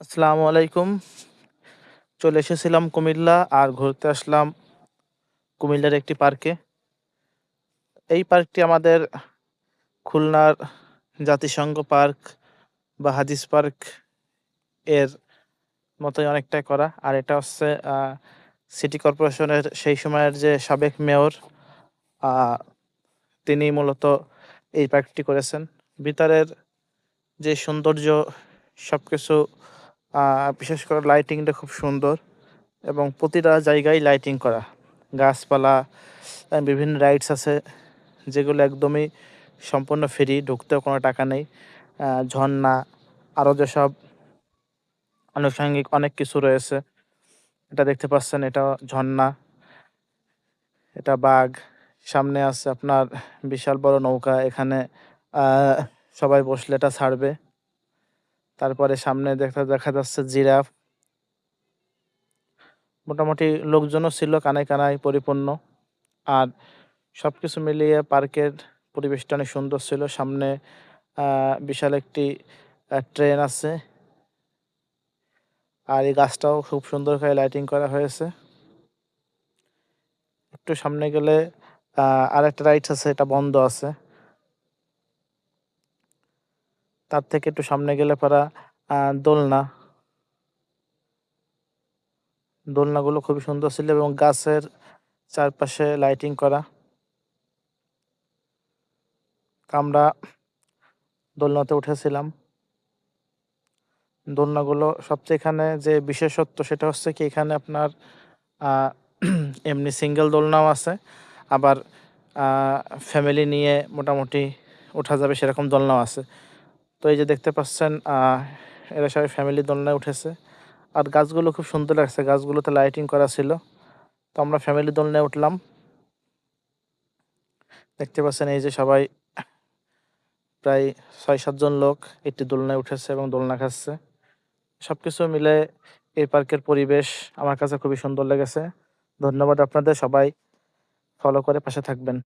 আসসালামু আলাইকুম। চলে এসেছিলাম কুমিল্লা আর ঘুরতে আসলাম কুমিল্লার একটি পার্কে। এই পার্কটি আমাদের খুলনার জাতিসংঘ পার্ক বা হাদিস পার্ক এর মতোই অনেকটাই করা। আর এটা হচ্ছে সিটি কর্পোরেশনের সেই সময়ের যে সাবেক মেয়র আ তিনি মূলত এই পার্কটি করেছেন। ভিতরের যে সৌন্দর্য সবকিছু আ বিশেষ করে লাইটিংটা খুব সুন্দর এবং প্রতিটা জায়গায় লাইটিং করা। গাছপালা, বিভিন্ন রাইডস আছে যেগুলো একদমই সম্পূর্ণ ফ্রি, ঢুকতেও কোনো টাকা নেই। ঝর্ণা, আরও যেসব আনুষঙ্গিক অনেক কিছু রয়েছে। এটা দেখতে পাচ্ছেন, এটা ঝর্ণা, এটা বাঘ। সামনে আছে আপনার বিশাল বড় নৌকা। এখানে আ সবাই বসলে এটা ছাড়বে। তারপরে সামনে দেখা দেখা যাচ্ছে জিরাফ। মোটামুটি লোকজনও ছিল কানায়, কানায় পরিপূর্ণ। আর সবকিছু মিলিয়ে পার্কের পরিবেশটা অনেক সুন্দর ছিল। সামনে আ বিশাল একটি ট্রেন আছে। আর এই গাছটাও খুব সুন্দর করে লাইটিং করা হয়েছে। একটু সামনে গেলে আ আরেকটা রাইডস আছে, এটা বন্ধ আছে। তার থেকে একটু সামনে গেলে পরা দোলনা। দোলনাগুলো খুবই সুন্দর ছিল এবং গাছের চারপাশে লাইটিং করা। আমরা দোলনাতে উঠেছিলাম। দোলনাগুলো সবচেয়ে এখানে যে বিশেষত্ব সেটা হচ্ছে কি, এখানে আপনার আ এমনি সিঙ্গেল দোলনাও আছে। আবার আ ফ্যামিলি নিয়ে মোটামুটি ওঠা যাবে সেরকম দোলনাও আছে। তো এই যে দেখতে পাচ্ছেন, এরা সবাই ফ্যামিলি দোলনায় উঠেছে। আর গাছগুলো খুব সুন্দর লাগছে। গাছগুলোতে লাইটিং করা ছিল। তো আমরা ফ্যামিলি দোলনায় উঠলাম। দেখতে পাচ্ছেন এই যে সবাই প্রায় ৬-৭ জন লোক একটি দোলনায় উঠেছে এবং দোলনা খাচ্ছে। সবকিছু মিলে এই পার্কের পরিবেশ আমার কাছে খুবই সুন্দর লেগেছে। ধন্যবাদ আপনাদের। সবাই ফলো করে পাশে থাকবেন।